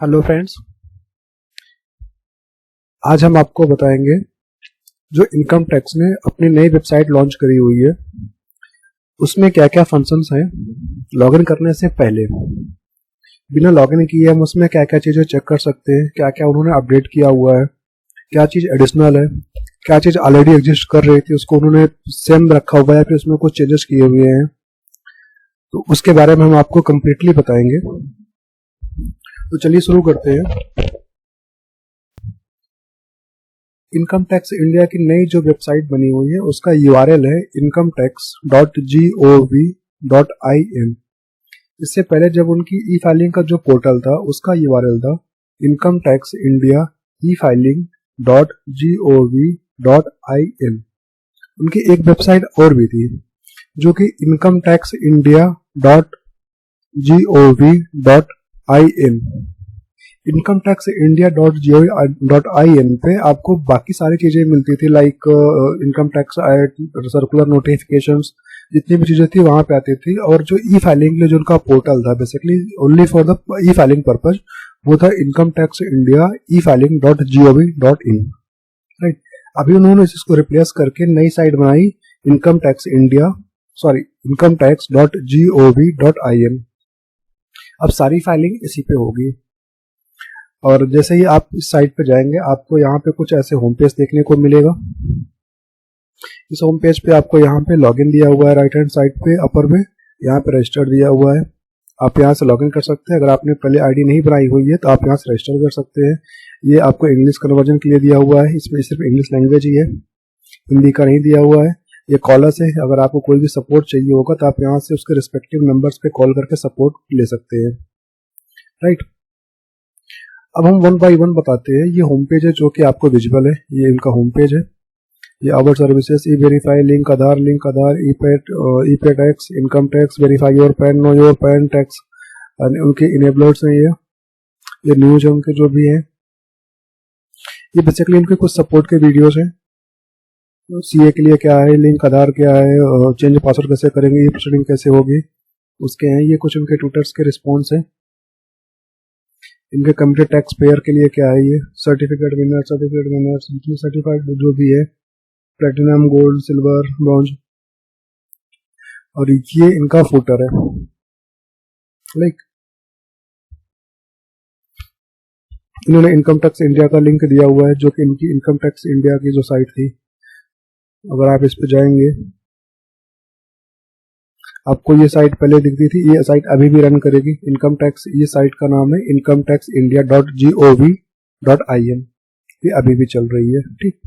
Hello friends, आज हम आपको बताएंगे जो इनकम टैक्स ने अपनी नई वेबसाइट लॉन्च करी हुई है उसमें क्या क्या फंक्शंस हैं। लॉगिन करने से पहले बिना लॉगिन किए हम उसमें क्या क्या चीज़ें चेक कर सकते हैं, क्या क्या उन्होंने अपडेट किया हुआ है, क्या चीज़ एडिशनल है, क्या चीज़ ऑलरेडी एग्जिस्ट कर रही थी उसको उन्होंने सेम रखा हुआ है फिर उसमें कुछ चेंजेस किए हुए हैं। तो उसके बारे में हम आपको कम्प्लीटली बताएंगे। तो चलिए शुरू करते हैं। इनकम टैक्स इंडिया की नई जो वेबसाइट बनी हुई है उसका यूआरएल है incometax.gov.in। इससे पहले जब उनकी ई फाइलिंग का जो पोर्टल था उसका यूआरएल था इनकम टैक्स इंडिया ई फाइलिंग .gov.in। उनकी एक वेबसाइट और भी थी जो कि income tax India .gov.in। Income tax India .gov.in पे आपको बाकी सारी चीजें मिलती थी, like income tax circular notifications, जितनी भी चीजें थी वहां पे आती थी। और जो ई फाइलिंग के लिए जो उनका पोर्टल था basically only for the E filing purpose, वो था इनकम टैक्स इंडिया ई फाइलिंग .gov.in। राइट, अभी उन्होंने इसको रिप्लेस करके नई साइट बनाई income tax India income tax .gov.in। अब सारी फाइलिंग इसी पे होगी। और जैसे ही आप इस साइट पे जाएंगे आपको यहाँ पे कुछ ऐसे होम पेज देखने को मिलेगा। इस होम पेज पे आपको यहाँ पे लॉगिन दिया हुआ है, राइट हैंड साइड पे अपर में यहाँ पे रजिस्टर दिया हुआ है। आप यहाँ से लॉगिन कर सकते हैं। अगर आपने पहले आईडी नहीं बनाई हुई है तो आप यहाँ से रजिस्टर कर सकते हैं। ये आपको इंग्लिश कन्वर्जन के लिए दिया हुआ है, इसमें सिर्फ इंग्लिश लैंग्वेज ही है, हिंदी का नहीं दिया हुआ है। ये कॉलर्स है, अगर आपको कोई भी सपोर्ट चाहिए होगा तो आप यहाँ से उसके रिस्पेक्टिव नंबर्स पे कॉल करके सपोर्ट ले सकते हैं। राइट, अब हम वन बाय वन बताते हैं। ये होम पेज है जो कि आपको विजिबल है, ये इनका होम पेज है। ये our services, e verify, link Aadhaar, e pay tax, income tax, verify your PAN, know your PAN tax, उनके इनेबलर्स हैं। ये न्यूज है उनके जो भी है। ये बेसिकली उनके कुछ सपोर्ट के वीडियोस हैं। सीए के लिए क्या है, लिंक आधार क्या है, चेंज पासवर्ड कैसे करेंगे, ई प्रोसीडिंग कैसे होगी, उसके हैं। ये कुछ उनके ट्विटर्स के रिस्पॉन्स हैं। इनके कमिटेड टैक्स पेयर के लिए क्या है, ये सर्टिफिकेट विनर्स, सर्टिफाइड जो भी है, प्लेटिनम, गोल्ड, सिल्वर, ब्रॉन्ज। और ये इनका फुटर है। लाइक इन्होंने इनकम टैक्स इंडिया का लिंक दिया हुआ है जो कि इनकी इनकम टैक्स इंडिया की जो साइट थी, अगर आप इस पे जाएंगे आपको ये साइट पहले दिखती थी, ये साइट अभी भी रन करेगी। इनकम टैक्स, ये साइट का नाम है इनकम टैक्स इंडिया .gov.in। ये अभी भी चल रही है। ठीक,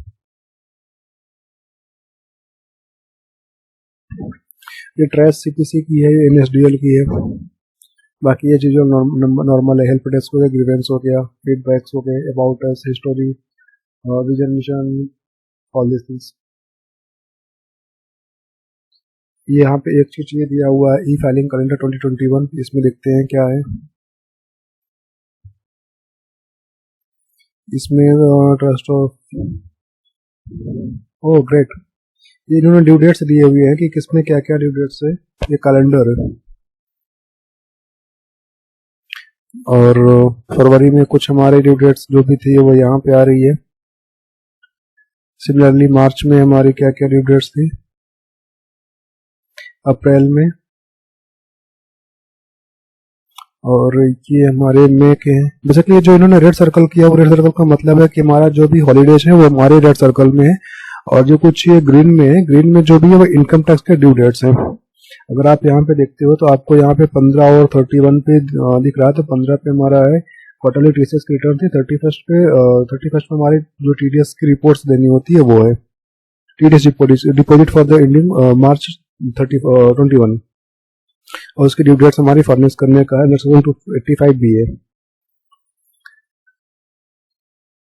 ये ट्रेस सीपीसी की है, ये एनएसडीएल की है। बाकी ये चीज़ें नॉर्मल है, हेल्प डेस्क हो गया, ग्रीवेंस हो गया, फीडबैक्स हो गए, about us, history, vision mission, all this things. ये यहाँ पे एक चीज ये दिया हुआ है ई फाइलिंग कैलेंडर 2021। इसमें देखते हैं क्या है। इसमें ट्रस्ट ऑफ, ओह ग्रेट, ये इन्होंने ड्यू डेट्स दिए हुए हैं कि किसमें क्या क्या ड्यू डेट्स है। ये कैलेंडर है और फरवरी में कुछ हमारे ड्यू डेट्स जो भी थी वो यहाँ पे आ रही है। सिमिलरली मार्च में हमारी क्या क्या ड्यू डेट्स थी, अप्रैल में, और ये हमारे मई के हैं। बेसिकली जो इन्होंने रेड सर्कल किया वो रेड सर्कल का मतलब है कि हमारा जो भी हॉलीडेज है वो हमारे रेड सर्कल में है। और जो कुछ ये ग्रीन में है, ग्रीन में जो भी है वो इनकम टैक्स के ड्यू डेट्स हैं। अगर आप यहाँ पे देखते हो तो आपको यहाँ पे 15 और 31 पे दिख रहा है। तो 15 पे हमारा है क्वार्टरली टीसीएस की रिटर्न थी, 31 पे हमारी जो टीडीएस की रिपोर्ट्स देनी होती है वो है TDS deposit for the ending मार्च 21। और उसकी ड्यू डेट्स हमारी फर्निश करने का है 85 भी है।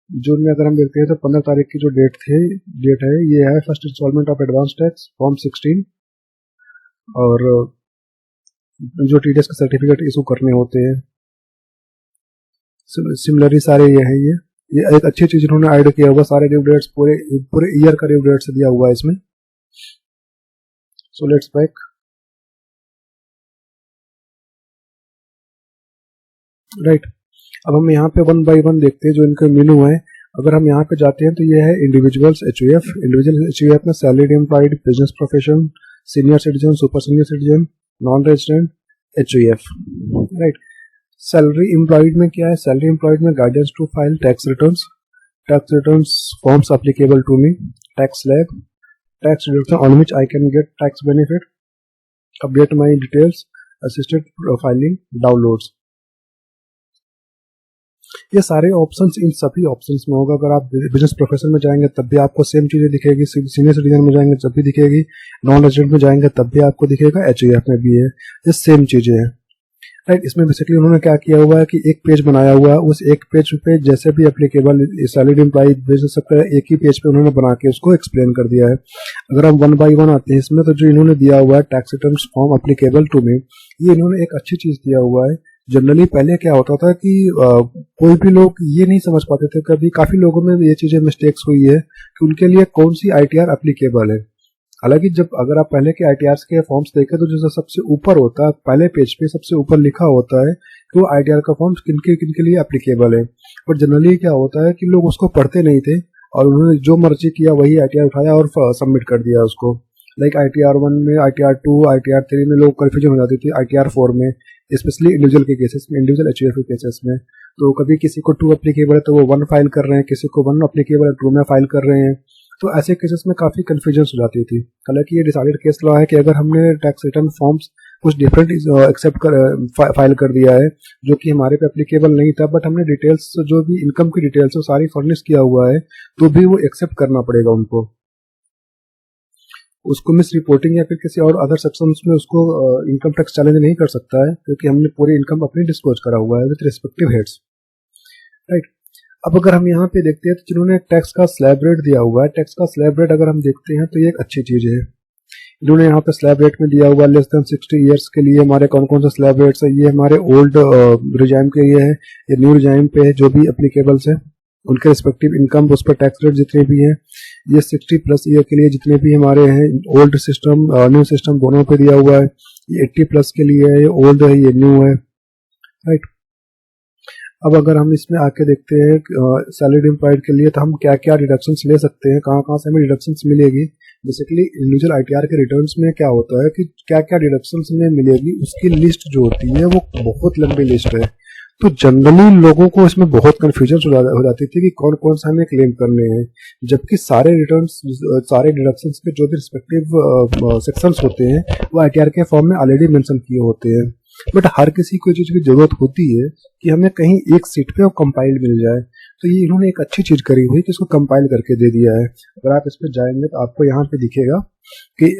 जून में अगर हम देखते हैं तो 15 तारीख की जो डेट है ये है first instalment of advance tax form 16। और जो टीडीएस के सर्टिफिकेट इशू करने होते हैं, सिमिलरली सारे ये हैं। ये एक अच्छी चीज इन्होंने ऐड किया हुआ, सारे ड्यू डेट्स पूरे ईयर का ड्यू डेट्स दिया हुआ है इसमें। So let's back. राइट, अब हम यहाँ पे वन बाय वन देखते हैं जो इनका मेनू है। अगर हम यहाँ पे जाते हैं तो ये है इंडिविजुअल्स HUF। इंडिविजुअल HUF में salaried employed, business profession, senior citizen, super senior citizen, non resident, HUF, right. Salary employed में क्या है? सैलरी एम्प्लॉयड में guidance to file tax returns forms applicable to me, tax slab, tax deduction on which I can get tax benefit, update my details, assisted filing, downloads. ये सारे options इन सभी options में होगा। अगर आप बिजनेस प्रोफेशन में जाएंगे तब भी आपको सेम चीजें दिखेगी, सीनियर सिटीजन में जाएंगे तब भी दिखेगी, नॉन रेजिडेंट में जाएंगे तब भी आपको दिखेगा, HUF में भी है, ये सेम चीजें हैं, राइट। इसमें बेसिकली उन्होंने क्या किया हुआ है कि एक पेज बनाया हुआ है, उस एक पेज पे जैसे भी एप्लीकेबल सैलरीड एम्प्लॉय बिजनेस सबका एक ही पेज पे उन्होंने बना के उसको एक्सप्लेन कर दिया है। अगर हम वन बाय वन आते हैं इसमें तो जो इन्होंने दिया हुआ है tax return form applicable to me, ये इन्होंने एक अच्छी चीज दिया हुआ है। जनरली पहले क्या होता था कि कोई भी लोग ये नहीं समझ पाते थे, कभी काफी लोगों में ये चीजें मिस्टेक्स हुई है कि उनके लिए कौन सी ITR एप्लीकेबल है। हालांकि जब अगर आप पहले के ITR के फॉर्म्स देखें तो जो सबसे ऊपर होता है पहले पेज पे सबसे ऊपर लिखा होता है कि वो ITR का फॉर्म किन के लिए एप्लीकेबल है। पर जनरली क्या होता है कि लोग उसको पढ़ते नहीं थे और उन्होंने जो मर्जी किया वही ITR उठाया और सबमिट कर दिया उसको। लाइक ITR 1 में, ITR 2, ITR 3 में लोग कन्फ्यूजन हो जाती थी, ITR 4 में, स्पेशली इंडिविजुअल के केसेस में, इंडिविजुअल HUF के केसेस में। तो कभी किसी को 2 एप्लीकेबल है तो वो 1 फाइल कर रहे हैं, किसी को 1 एप्लीकेबल है 2 में फाइल कर रहे हैं। तो ऐसे केसेस में काफी कंफ्यूजन हो जाती थी। हालांकि ये डिसाइडेड केस लॉ है कि अगर हमने टैक्स रिटर्न फॉर्म्स कुछ डिफरेंट एक्सेप्ट कर फाइल कर दिया है जो कि हमारे पे एप्लीकेबल नहीं था, बट हमने डिटेल्स जो भी इनकम की डिटेल्स है सारी फर्निश किया हुआ है, तो भी वो एक्सेप्ट करना पड़ेगा उनको। उसको मिस रिपोर्टिंग या फिर किसी और अदर सेक्शंस में उसको इनकम टैक्स चैलेंज नहीं कर सकता है क्योंकि हमने पूरी इनकम अपनी डिस्क्लोज करा हुआ है विद रिस्पेक्टिव हेड्स, राइट। अब अगर हम यहाँ पे देखते हैं तो जिन्होंने टैक्स का स्लैब रेट दिया हुआ है, टैक्स का स्लैब रेट अगर हम देखते हैं तो ये एक अच्छी चीज है। इन्होंने यहाँ पे स्लैब रेट में दिया हुआ लेस देन 60 ईयर्स के लिए हमारे कौन कौन से स्लैब रेट्स है। ये हमारे ओल्ड रिजाइम के लिए है, ये न्यू रिजाइम पे है जो भी एप्लीकेबल्स है उनके रिस्पेक्टिव इनकम उस पर टैक्स रेट जितने भी हैं। ये 60+ ईयर के लिए जितने भी हमारे हैं, ओल्ड सिस्टम न्यू सिस्टम दोनों पे दिया हुआ है। ये 80+ के लिए है, ये ओल्ड है, ये न्यू है, राइट। अब अगर हम इसमें आके देखते हैं सैलरीड एम्प्लॉयड के लिए तो हम क्या क्या डिडक्शंस ले सकते हैं, कहाँ कहाँ से हमें डिडक्शंस मिलेगी। बेसिकली इंडिविजुअल ITR के रिटर्न्स में क्या होता है कि क्या क्या डिडक्शंस में मिलेगी उसकी लिस्ट जो होती है वो बहुत लंबी लिस्ट है। तो जनरली लोगों को इसमें बहुत कंफ्यूजन हो जाती थी कि कौन कौन सा हमें क्लेम करने हैं, जबकि सारे रिटर्न्स सारे डिडक्शंस के जो भी रिस्पेक्टिव सेक्शंस होते हैं वो ITR के फॉर्म में ऑलरेडी मेंशन किए होते हैं। बट हर किसी को चीज की जरूरत होती है कि हमें कहीं एक सीट पे कंपाइल मिल जाए, तो ये इन्होंने एक अच्छी चीज करी हुई कि इसको कंपाइल करके दे दिया है। अगर आप इस पे जाएंगे तो आपको यहाँ पे दिखेगा कि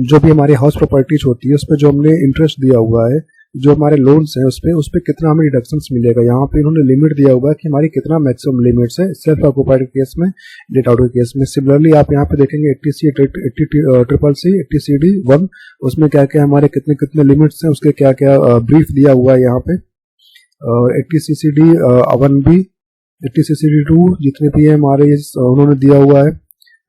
जो भी हमारी हाउस प्रॉपर्टीज होती है उस पर जो हमने इंटरेस्ट दिया हुआ है, जो हमारे लोन्स हैं उस पर कितना हमें डिडक्शंस मिलेगा। यहाँ पे इन्होंने लिमिट दिया हुआ है कि हमारी कितना मैक्सिमम लिमिट्स है सेल्फ ऑक्युपाइड केस में, लेट आउट के केस में। सिमिलरली आप यहाँ पे देखेंगे 80C, 80CC, 80CD1, उसमें क्या क्या हमारे कितने कितने लिमिट्स हैं उसके क्या क्या ब्रीफ दिया हुआ है यहाँ पे। 80CCD1B, 80CCD2 जितने भी है हमारे उन्होंने दिया हुआ है,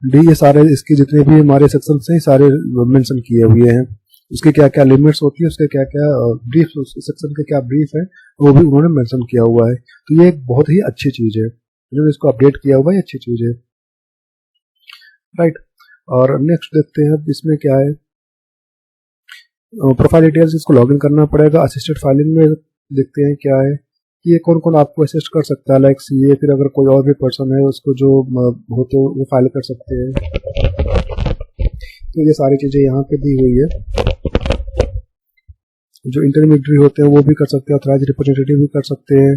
डी, ये सारे इसके जितने भी हमारे सेक्शंस हैं सारे मेंशन किए हुए हैं। उसके क्या क्या लिमिट्स होती है, उसके क्या क्या ब्रीफ, सेक्शन के क्या ब्रीफ है वो भी उन्होंने मेंशन किया हुआ है। तो ये एक बहुत ही अच्छी चीज है, जो इसको अपडेट किया हुआ है अच्छी चीज है, राइट। और नेक्स्ट देखते हैं अब इसमें क्या है, प्रोफाइल डिटेल्स, इसको लॉगिन करना पड़ेगा। असिस्टेड फाइलिंग में देखते हैं क्या है कि ये कौन कौन आपको असिस्ट कर सकता है, लाइक CA, फिर अगर कोई और भी पर्सन है उसको जो हो तो वो फाइल कर सकते हैं। तो ये सारी चीजें यहाँ पे दी हुई है। जो इंटरमीडिएट होते हैं वो भी कर सकते हैं, ऑथराइज रिप्रेजेंटेटिव भी कर सकते हैं।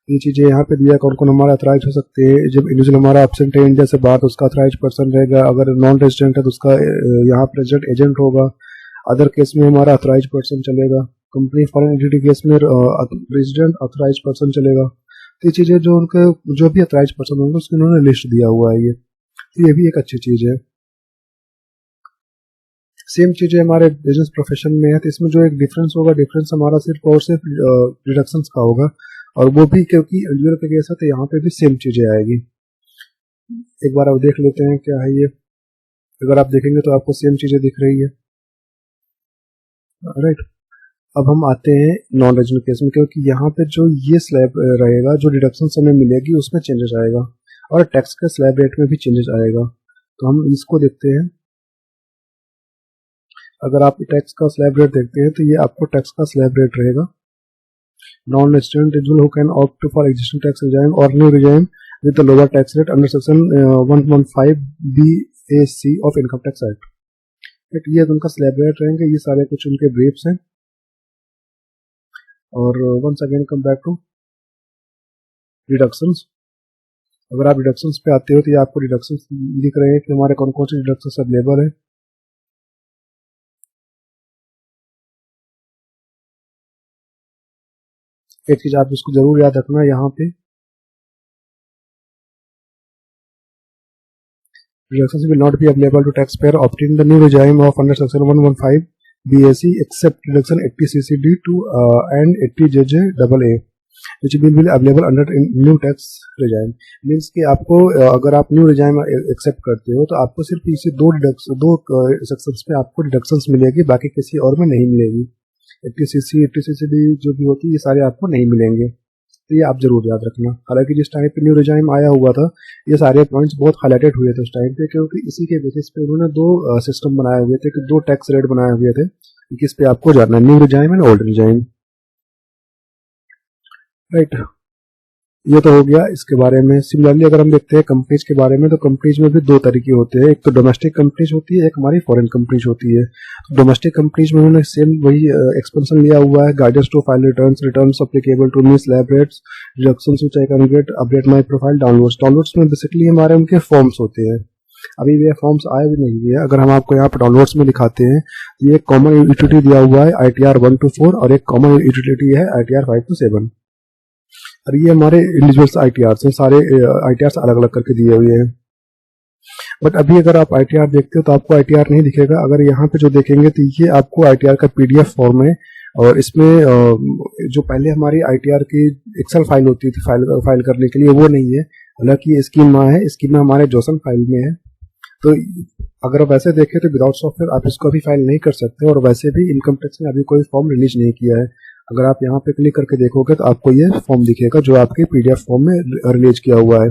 ये चीजें यहाँ पे दिया कौन कौन हमारा ऑथराइज हो सकते हैं। जब इंडिविजुअल हमारा एब्सेंट है इंडिया से बाहर तो उसका ऑथराइज पर्सन रहेगा, अगर नॉन रेजिडेंट है तो उसका यहाँ प्रेसिडेंट एजेंट होगा। अदर केस में हमारा ऑथराइज पर्सन चलेगा। कंपनी फॉरेन एंटिटी केस में रेजिडेंट ऑथराइज पर्सन चलेगा। तो ये चीजें जो उनके जो भी ऑथराइज पर्सन होंगे उसकी उन्होंने लिस्ट दिया हुआ है। ये भी एक अच्छी चीज है। सेम चीजें हमारे बिजनेस प्रोफेशन में है, तो इसमें जो एक डिफरेंस होगा, डिफरेंस हमारा सिर्फ और सिर्फ डिडक्शंस का होगा, और वो भी क्योंकि यूरोप के केस है तो यहाँ पे भी सेम चीजें आएगी। एक बार आप देख लेते हैं क्या है ये। अगर आप देखेंगे तो आपको सेम चीजें दिख रही है, राइट। अब हम आते हैं नॉन रेजिडेंट केस में, क्योंकि यहाँ पे जो ये स्लैब रहेगा, जो डिडक्शन हमें मिलेगी उसमें चेंजेस आएगा और टैक्स के स्लैब रेट में भी चेंजेस आएगा। तो हम इसको देखते हैं। अगर आप टैक्स का स्लैब रेट देखते हैं तो ये आपको टैक्स का स्लैब रेट रहेगा। Non resident individual who can opt for existing tax regime और new regime with the lower tax rate under section 115 BAC of income tax act. ये उनका स्लैब रेट रहेंगे, ये सारे कुछ उनके ब्रीफ्स हैं। और once again come back to deductions. अगर आप डिडक्शंस पे आते हो तो ये आपको डिडक्शंस दिख रहे हैं कि हमारे कौन कौन से डिडक्शंस अवेलेबल है। एक चीज आप इसको जरूर याद रखना, यहाँ पे deductions will not be available to taxpayer opting the new regime of under section 115 BAC except deduction 80 CCD to and 80 JJAA which will be available under new tax regime। Means कि आपको अगर आप new regime accept करते हो तो आपको सिर्फ इसी दो सेक्शंस पे आपको डिडक्शंस मिलेगी, बाकी किसी और में नहीं मिलेगी। 80 CC 80 CCD जो भी होती है ये सारे आपको नहीं मिलेंगे, तो ये आप जरूर याद रखना। हालांकि जिस टाइम पे न्यू रिजाइम आया हुआ था ये सारे पॉइंट्स बहुत हाईलाइटेड हुए थे उस टाइम पे, क्योंकि इसी के बेसिस पे उन्होंने दो सिस्टम बनाए हुए थे, कि दो टैक्स रेट बनाए हुए थे, किस पे आपको जानना है, new regime and old regime. Right, ये तो हो गया इसके बारे में। सिमिलरली अगर हम देखते हैं कंपनीज के बारे में, तो कंपनीज में भी दो तरीके होते हैं। एक तो डोमेस्टिक कंपनीज होती है, एक हमारी फॉरेन कंपनीज होती है। तो डोमेस्टिक कंपनीज में उन्होंने सेम वही एक्सपेंशन लिया हुआ है, guidance to file returns applicable to new slab rates, deductions which I can get, update my profile, downloads में बेसिकली हमारे उनके फॉर्म्स होते हैं। अभी ये फॉर्म्स आए भी नहीं है। अगर हम आपको यहाँ पर डाउनलोड्स में दिखाते हैं, ये कॉमन यूटिलिटी दिया हुआ है ITR 1 to 4 और एक कॉमन यूटिलिटी है ITR 5 to 7। और ये हमारे इंडिविजुअल्स ITR हैं, सारे ITR अलग अलग करके दिए हुए हैं। बट अभी अगर आप ITR देखते हो तो आपको ITR नहीं दिखेगा। अगर यहाँ पे जो देखेंगे तो ये आपको ITR का PDF फॉर्म है, और इसमें जो पहले हमारी ITR की एक्सेल फाइल होती थी फाइल करने के लिए, वो नहीं है। हालांकि ये स्कीमा है, स्कीमा हमारे जोसन फाइल में है। तो अगर आप वैसे देखें तो विदाउट सॉफ्टवेयर आप इसको अभी फाइल नहीं कर सकते, और वैसे भी इनकम टैक्स ने अभी कोई फॉर्म रिलीज नहीं किया है। अगर आप यहाँ पे क्लिक करके देखोगे तो आपको ये फॉर्म दिखेगा जो आपके PDF फॉर्म में रिलीज किया हुआ है।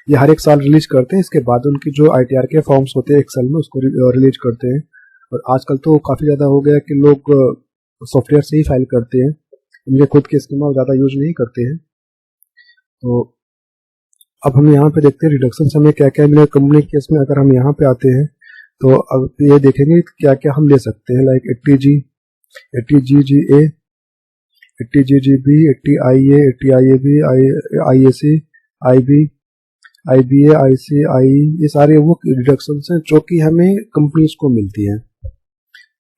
ये हर एक साल रिलीज करते हैं, इसके बाद उनकी जो ITR के फॉर्म्स होते हैं एक्सेल में उसको रिलीज करते हैं। और आजकल तो काफ़ी ज़्यादा हो गया कि लोग सॉफ्टवेयर से ही फाइल करते हैं, इनके खुद के स्कीमा ज़्यादा यूज नहीं करते हैं। तो अब हम यहाँ पे देखते हैं रिडक्शन हमें क्या क्या मिले कंपनी केस में। अगर हम यहाँ पे आते हैं तो अब ये देखेंगे क्या क्या हम ले सकते हैं, like 80G, 80GGA, 80GGB, 80IA, 80IAB, IAC, IB, IBA, IC, IE, ये सारे वो डिडक्शन हैं जो कि हमें कंपनीज को मिलती हैं।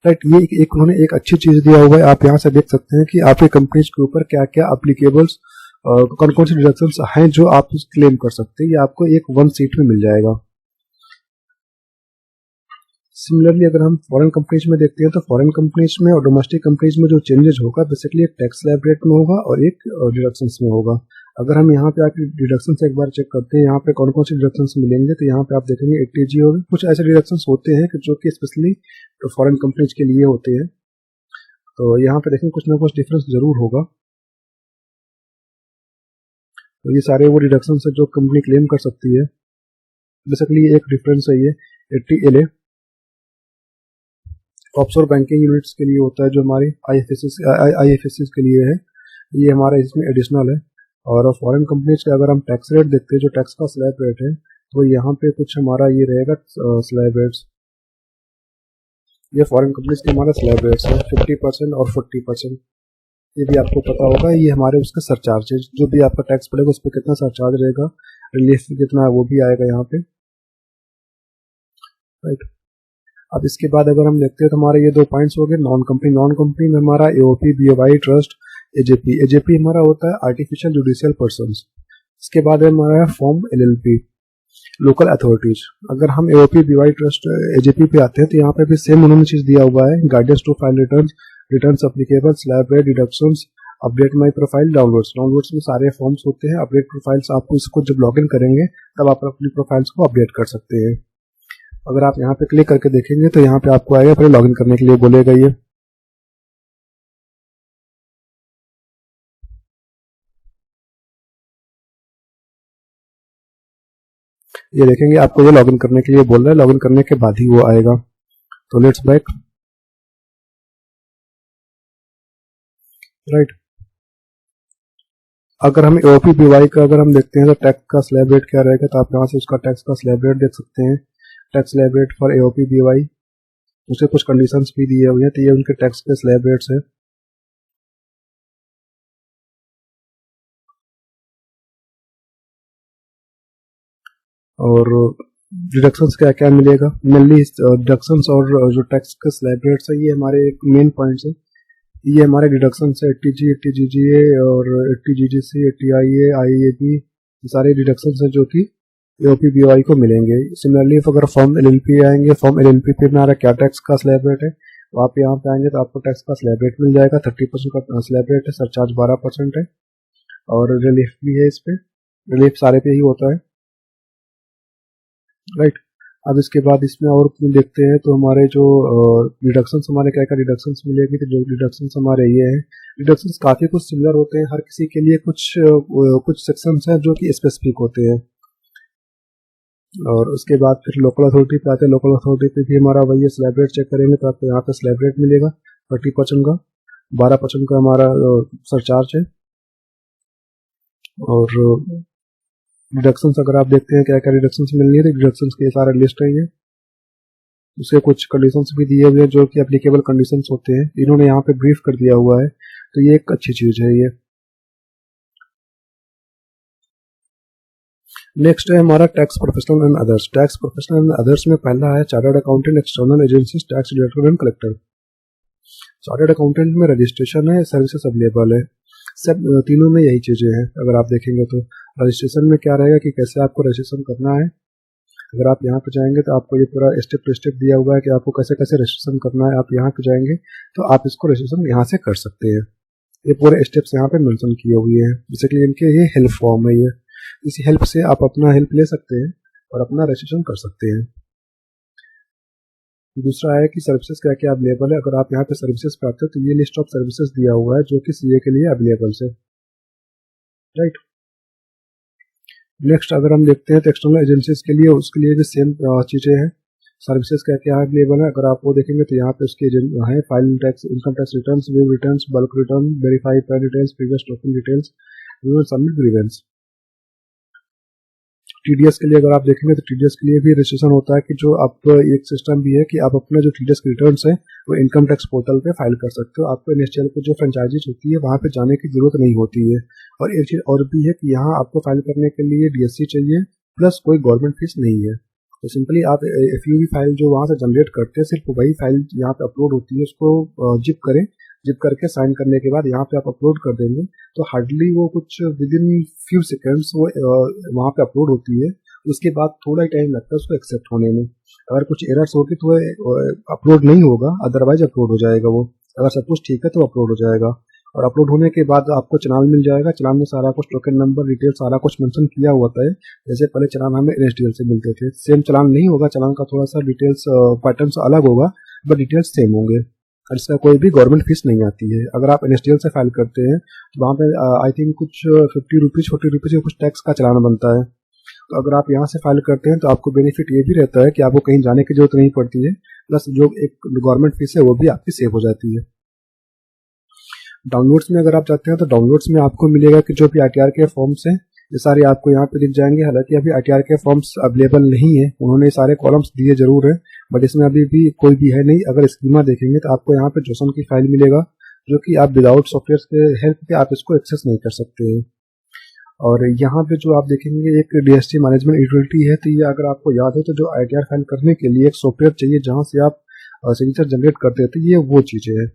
राइट, ये एक उन्होंने एक अच्छी चीज दिया हुआ है। आप यहाँ से देख सकते हैं कि आपके कंपनीज के ऊपर क्या क्या अप्लीकेबल्स, कौन कौन से डिडक्शंस हैं जो आप क्लेम कर सकते हैं। ये आपको एक वन सीट में मिल जाएगा। सिमिलरली अगर हम फॉरेन कंपनीज में देखते हैं तो फॉरेन कंपनीज में और डोमेस्टिक कंपनीज में जो चेंजेस होगा बेसिकली एक टैक्स स्लैब रेट में होगा और एक डिडक्शंस में होगा। अगर हम यहाँ पे आके डिडक्शंस एक बार चेक करते हैं, यहाँ पे कौन कौन से डिडक्शंस मिलेंगे, तो यहाँ पे आप देखेंगे 80G होगा। कुछ ऐसे डिडक्शंस होते हैं कि जो कि स्पेशली फॉरेन कंपनीज के लिए होते हैं, तो यहाँ पे देखेंगे कुछ ना कुछ डिफरेंस जरूर होगा। तो ये सारे वो डिडक्शंस है जो कंपनी क्लेम कर सकती है। बेसिकली एक डिफरेंस है ये 80LA ऑफशोर बैंकिंग यूनिट्स के लिए होता है, जो हमारी IFSCs के लिए है, ये हमारा इसमें एडिशनल है। और फॉरेन कंपनीज का अगर हम टैक्स रेट देखते हैं, जो टैक्स का स्लैब रेट है, तो यहाँ पे कुछ हमारा ये रहेगा स्लैब रेट्स। ये फॉरेन कंपनीज के हमारा स्लैब रेट्स है 50% और 40%। ये भी आपको पता होगा, ये हमारे उसके सरचार्ज है, जो भी आपका टैक्स पड़ेगा उस पर कितना सरचार्ज रहेगा, रिलीफ कितना है वो भी आएगा यहाँ पे। राइट, अब इसके बाद अगर हम देखते हैं तो हमारे ये दो पॉइंट्स हो गए। नॉन कंपनी में हमारा AOP, BOI, ट्रस्ट, AJP हमारा होता है आर्टिफिशियल जुडिशियल पर्संस। इसके बाद हमारा फॉर्म LLP, लोकल अथॉरिटीज। अगर हम AOP, BOI, ट्रस्ट, AJP पे आते हैं तो यहाँ पे भी सेम उन्होंने चीज दिया हुआ है, guidance to file returns applicable, slab rate, deductions, update my profile, downloads में सारे फॉर्म्स होते हैं। अपडेट प्रोफाइल्स आपको इसको जब लॉगिन करेंगे तब आप अपनी प्रोफाइल्स को अपडेट कर सकते हैं। अगर आप यहाँ पे क्लिक करके देखेंगे तो यहाँ पे आपको आएगा, पहले लॉगिन करने के लिए बोलेगा ये। ये देखेंगे आपको ये लॉगिन करने के लिए बोल रहा है, लॉगिन करने के बाद ही वो आएगा। तो लेट्स बैक, राइट। अगर हम AOPBY का अगर हम देखते हैं तो टैक्स का स्लैब रेट क्या रहेगा, तो आप यहाँ से उसका टैक्स का स्लैब रेट देख सकते हैं। Tax slab rate for AOPBY, उसके कुछ कंडीशंस भी दिए हुए हैं, तो ये उनके टैक्स के स्लैब रेट्स है। और डिडक्शंस क्या क्या मिलेगा, मेनली डिडक्शंस और जो टैक्स के स्लैब रेट्स है ये हमारे एक मेन पॉइंट्स है। ये हमारे डिडक्शंस है 80G, 80GGA और 80GGC, 80IA, IAB, ये सारे डिडक्शंस हैं जो कि AOPBY को मिलेंगे। सिमिलरली अगर फॉर्म LLP आएंगे, फॉर्म LLP पे हमारा क्या टैक्स का स्लैब रेट है, तो आप यहाँ पे आएंगे तो आपको टैक्स का स्लैब रेट मिल जाएगा। 30% का स्लैब रेट है, सरचार्ज 12% है और रिलीफ भी है। इस पे रिलीफ सारे पे ही होता है, राइट। अब इसके बाद इसमें और देखते हैं तो हमारे जो डिडक्शंस, हमारे क्या क्या डिडक्शंस मिलेगी, तो जो डिडक्शंस हमारे ये हैं, डिडक्शंस काफ़ी कुछ सिमिलर होते हैं हर किसी के लिए। कुछ सेक्शंस हैं जो कि स्पेसिफिक होते हैं। और उसके बाद फिर लोकल अथॉरिटी पे आते हैं। लोकल अथॉरिटी पे भी हमारा वही स्लैब रेट चेक करेंगे तो आपको यहाँ पे स्लैब रेट मिलेगा 30% का, 12% का हमारा सरचार्ज है। और डिडक्शंस अगर आप देखते हैं क्या क्या डिडक्शंस मिलनी है, तो डिडक्शंस की सारा लिस्ट है ये। उसके कुछ कंडीशंस भी दिए हुए हैं जो कि एप्लीकेबल कंडीशंस होते हैं, इन्होंने यहाँ पे ब्रीफ कर दिया हुआ है, तो ये एक अच्छी चीज़ है ये। नेक्स्ट है हमारा tax professional and others. Tax professional and others में पहला है chartered accountant, external agencies, tax director and collector. Chartered accountant में रजिस्ट्रेशन है, सर्विसेज अवेलेबल है, सब तीनों में यही चीज़ें हैं। अगर आप देखेंगे तो रजिस्ट्रेशन में क्या रहेगा कि कैसे आपको रजिस्ट्रेशन करना है। अगर आप यहाँ पे जाएंगे तो आपको ये पूरा स्टेप टू स्टेप दिया हुआ है कि आपको कैसे कैसे रजिस्ट्रेशन करना है। आप यहाँ पे जाएंगे तो आप इसको रजिस्ट्रेशन यहाँ से कर सकते हैं। ये पूरे स्टेप्स यहाँ पे मेंशन किए हुए हैं, बेसिकली इनके ये हेल्प फॉर्म है। ये इसी हेल्प से आप अपना हेल्प ले सकते हैं और अपना रजिस्ट्रेशन कर सकते हैं। दूसरा है कि सर्विसेज क्या क्या अवेलेबल है। अगर आप यहाँ पे सर्विसेज पे आते हैं तो ये लिस्ट ऑफ सर्विसेज दिया हुआ है जो कि CA के लिए अवेलेबल है, राइट। नेक्स्ट अगर हम देखते हैं तो एक्सटर्नल एजेंसीज के लिए, उसके लिए भी सेम चीज़ें हैं। सर्विसेज क्या क्या अवेलेबल है, अगर आप वो देखेंगे तो यहाँ पे उसके है file tax, income tax returns, view returns, bulk return, verify pan details, previous token details, submit grievance. TDS के लिए अगर आप देखेंगे तो TDS के लिए भी रजिस्ट्रेशन होता है कि जो आप एक सिस्टम भी है कि आप अपने जो TDS रिटर्न्स है वो इनकम टैक्स पोर्टल पे फाइल कर सकते हो। आपको इंडस्ट्रियल को जो फ्रेंचाइजीज होती है वहाँ पे जाने की जरूरत नहीं होती है। और एक चीज़ और भी है कि यहाँ आपको फाइल करने के लिए DSC चाहिए, प्लस कोई गवर्नमेंट फीस नहीं है। तो सिंपली आप FUV फाइल जो वहाँ से जनरेट करते हैं, सिर्फ वही फाइल यहाँ पे अपलोड होती है, उसको जिप करें, जिप करके साइन करने के बाद यहाँ पे आप अपलोड कर देंगे तो हार्डली वो कुछ विद इन फ्यू सेकेंड्स वो वहाँ पे अपलोड होती है। उसके बाद थोड़ा ही टाइम लगता है उसको एक्सेप्ट होने में। अगर कुछ एरर्स होगी तो अपलोड नहीं होगा, अदरवाइज अपलोड हो जाएगा वो। अगर सब कुछ ठीक है तो अपलोड हो जाएगा। और अपलोड होने के बाद आपको चलान मिल जाएगा। चलान में सारा कुछ टोकन नंबर डिटेल सारा कुछ मेंशन किया होता है। जैसे पहले चलान हमें NSDL से मिलते थे, सेम चलान नहीं होगा, चलान का थोड़ा सा डिटेल्स पैटर्न अलग होगा बट डिटेल्स सेम होंगे। और इसका कोई भी गवर्नमेंट फीस नहीं आती है। अगर आप NSDL से फाइल करते हैं तो वहाँ पे आई थिंक कुछ 50 रुपीज़ 40 रुपीज़ कुछ टैक्स का चलान बनता है। तो अगर आप यहाँ से फाइल करते हैं तो आपको बेनिफिट ये भी रहता है कि आपको कहीं जाने की जरूरत नहीं पड़ती है, प्लस जो एक गवर्नमेंट फीस है वो भी आपकी सेव हो जाती है। डाउनलोड्स में अगर आप जाते हैं तो डाउनलोड्स में आपको मिलेगा कि जो भी ITR के फॉर्म्स हैं ये सारे आपको यहाँ पे दिख जाएंगे। हालांकि अभी ITR के फॉर्म्स अवेलेबल नहीं है, उन्होंने सारे कॉलम्स दिए जरूर है बट इसमें अभी भी कोई भी है नहीं। अगर स्कीमा देखेंगे तो आपको यहाँ पे जोसन की फाइल मिलेगा जो कि आप विदाउट सॉफ्टवेयर के हेल्प के आप इसको एक्सेस नहीं कर सकते हैं। और यहाँ पे जो आप देखेंगे एक DST मैनेजमेंट यूटिलिटी है, तो ये अगर आपको याद हो तो जो ITR फाइल करने के लिए एक सॉफ्टवेयर चाहिए जहाँ से आप सिग्नेचर जनरेट करते हैं, तो ये वो चीज़ें है।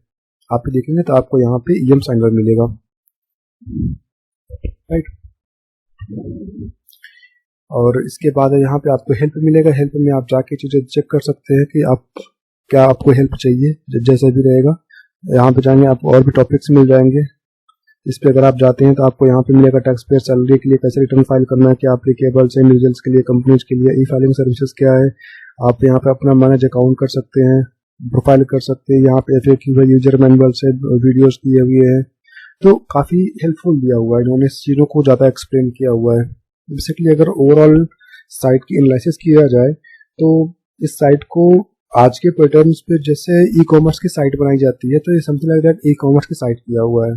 आप देखेंगे तो आपको यहाँ पे EM साइनर मिलेगा, राइट। और इसके बाद यहाँ पे आपको हेल्प मिलेगा। हेल्प में आप जाके चीज़ें चेक कर सकते हैं कि आप क्या आपको हेल्प चाहिए, जैसे भी रहेगा। यहाँ पे जाएंगे आपको और भी टॉपिक्स मिल जाएंगे। इस पर अगर आप जाते हैं तो आपको यहाँ पे मिलेगा टैक्स पेयर सैलरी के लिए कैसे रिटर्न फाइल करना है, क्या एप्लीकेबल है इंडिविजुअल्स के लिए, कंपनीज के लिए, ई फाइलिंग सर्विसेज क्या है। आप यहाँ पे अपना मैनेज अकाउंट कर सकते हैं, प्रोफाइल कर सकते हैं। यहाँ पे FAQ है, यूजर मैनुअल से वीडियोस दिए हुए हैं, तो काफ़ी हेल्पफुल दिया हुआ है। इन्होंने इस चीज़ों को ज़्यादा एक्सप्लेन किया हुआ है। बेसिकली अगर ओवरऑल साइट की एनालिसिस किया जाए तो इस साइट को आज के पैटर्न्स पे जैसे ई कॉमर्स की साइट बनाई जाती है, तो ये something like that e commerce की साइट किया हुआ है।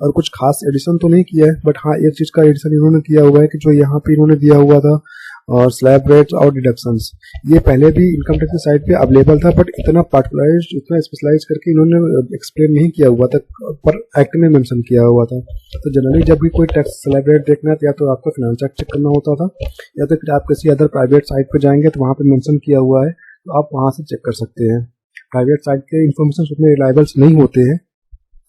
और कुछ खास एडिशन तो नहीं किया है, बट हाँ एक चीज का एडिशन इन्होंने किया हुआ है कि जो यहाँ पे इन्होंने दिया हुआ था और स्लैब रेट्स और डिडक्शंस, ये पहले भी इनकम टैक्स की साइट पे अवेलेबल था, बट इतना पार्टिकुलराइज, इतना स्पेशलाइज करके इन्होंने एक्सप्लेन नहीं किया हुआ था, पर एक्ट में मेंशन किया हुआ था। तो जनरली जब भी कोई टैक्स स्लैब रेट देखना है या तो आपको फाइनेंस एक्ट चेक करना होता था, या तो फिर आप किसी अदर प्राइवेट साइट पे जाएंगे तो वहाँ पे मेंशन किया हुआ है, तो आप वहाँ से चेक कर सकते हैं। प्राइवेट साइट के इन्फॉर्मेशन उतने रिलायबल नहीं होते हैं,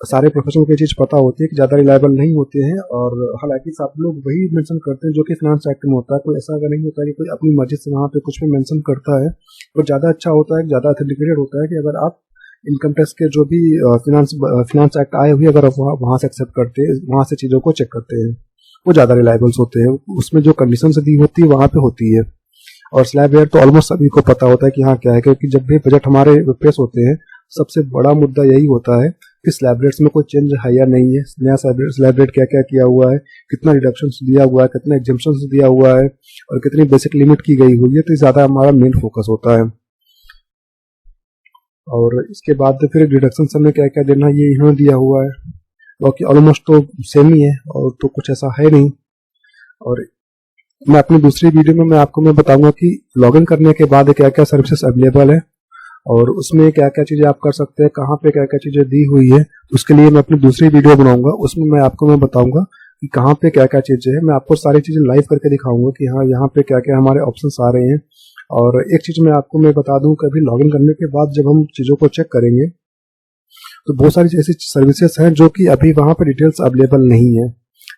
सारे प्रोफेशनल को ये चीज़ पता होती है कि ज़्यादा रिलायबल नहीं होते हैं, और हालांकि सब लोग वही मेंशन करते हैं जो कि फाइनेंस एक्ट में होता है। कोई ऐसा अगर नहीं होता है कि कोई अपनी मर्जी से वहाँ पे कुछ भी मेंशन करता है, तो ज़्यादा अच्छा होता है, ज़्यादा ऑथेंटिकेटेड होता है कि अगर आप इनकम टैक्स के जो भी फिनांस एक्ट आए हुए अगर आप वहाँ से एक्सेप्ट करते हैं, वहाँ से चीज़ों को चेक करते हैं, वो ज़्यादा रिलायबल्स होते हैं। उसमें जो कंडीशन दी होती है वहाँ पे होती है। और स्लैब रेट तो ऑलमोस्ट सभी को पता होता है कि हाँ क्या है, क्योंकि जब भी बजट हमारे पेश होते हैं सबसे बड़ा मुद्दा यही होता है कि स्लैब रेट्स में कोई चेंज है या नहीं है, नया स्लैब रेट क्या क्या किया हुआ है, कितना रिडक्शन दिया हुआ है, कितना एग्जेम्पशन दिया हुआ है, और कितनी बेसिक लिमिट की गई हुई है। तो ज़्यादा हमारा मेन फोकस होता है। और इसके बाद फिर डिडक्शन में क्या क्या देना ये इन्होंने दिया हुआ है, बाकी ऑलमोस्ट तो सेम ही है, और तो कुछ ऐसा है नहीं। और मैं अपनी दूसरी वीडियो में मैं बताऊंगा कि लॉगिन करने के बाद क्या क्या सर्विसेज अवेलेबल है, और उसमें क्या क्या चीज़ें आप कर सकते हैं, कहाँ पे क्या क्या चीज़ें दी हुई है। उसके लिए मैं अपनी दूसरी वीडियो बनाऊंगा, उसमें मैं बताऊंगा कि कहाँ पे क्या क्या चीज़ें हैं। मैं आपको सारी चीज़ें लाइव करके दिखाऊंगा कि हाँ यहाँ पे क्या क्या हमारे ऑप्शंस आ रहे हैं। और एक चीज़ मैं बता दूं कि अभी लॉगिन करने के बाद जब हम चीज़ों को चेक करेंगे तो बहुत सारी ऐसी सर्विसेज हैं जो कि अभी वहाँ पर डिटेल्स अवेलेबल नहीं है।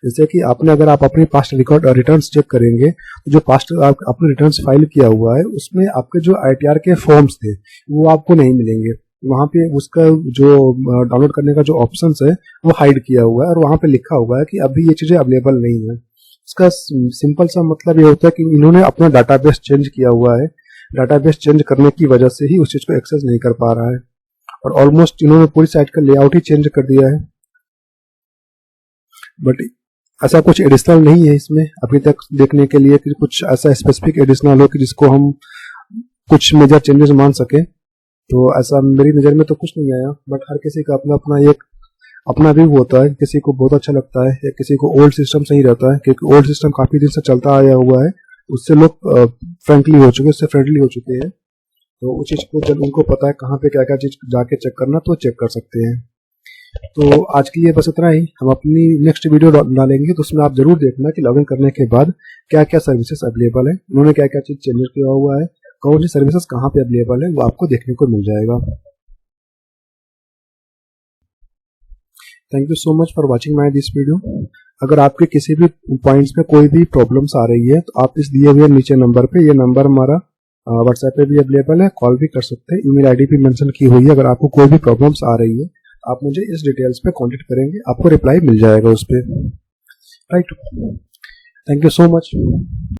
जैसे कि अगर आप अपनी पास्ट रिटर्न्स चेक करेंगे तो जो पास्ट आपने रिटर्न्स फाइल किया हुआ है उसमें आपके जो ITR के फॉर्म्स थे वो आपको नहीं मिलेंगे। वहाँ पे उसका जो डाउनलोड करने का जो ऑप्शन है वो हाइड किया हुआ है, और वहाँ पे लिखा हुआ है कि अभी ये चीज़ें अवेलेबल नहीं है। इसका सिंपल सा मतलब ये होता है कि इन्होंने अपना डाटाबेस चेंज किया हुआ है, डाटाबेस चेंज करने की वजह से ही उस चीज़ को एक्सेस नहीं कर पा रहा है, और ऑलमोस्ट इन्होंने पूरी साइट का लेआउट ही चेंज कर दिया है। बट ऐसा कुछ एडिशनल नहीं है इसमें अभी तक देखने के लिए कि कुछ ऐसा स्पेसिफिक एडिशनल हो कि जिसको हम कुछ मेजर चेंजेस मान सके। तो ऐसा मेरी नज़र में तो कुछ नहीं आया, बट हर किसी का अपना अपना एक अपना व्यू होता है। किसी को बहुत अच्छा लगता है या किसी को ओल्ड सिस्टम सही रहता है, क्योंकि ओल्ड सिस्टम काफ़ी दिन से चलता आया हुआ है, उससे लोग फ्रेंडली हो चुके हैं। तो उस चीज़ को जब उनको पता है कहाँ पे क्या क्या चीज़ जाके चेक करना, तो चेक कर सकते हैं। तो आज के लिए बस इतना ही। हम अपनी नेक्स्ट वीडियो डालेंगे तो उसमें आप जरूर देखना कि लॉगिन करने के बाद क्या क्या सर्विसेज अवेलेबल है, उन्होंने क्या क्या चीज़ चेंज किया हुआ है, कौन सी सर्विसेज कहाँ पे अवेलेबल है, वो आपको देखने को मिल जाएगा। Thank you so much for watching my this video. अगर आपके किसी भी पॉइंट्स में कोई भी प्रॉब्लम्स आ रही है तो आप इस दिए हुए नीचे नंबर पे, ये नंबर हमारा व्हाट्सएप पे भी अवेलेबल है, कॉल भी कर सकते हैं, ईमेल आईडी भी मेंशन की हुई है। अगर आपको कोई भी प्रॉब्लम्स आ रही है आप मुझे इस डिटेल्स पे कांटेक्ट करेंगे, आपको रिप्लाई मिल जाएगा उस पर। Right, thank you so much.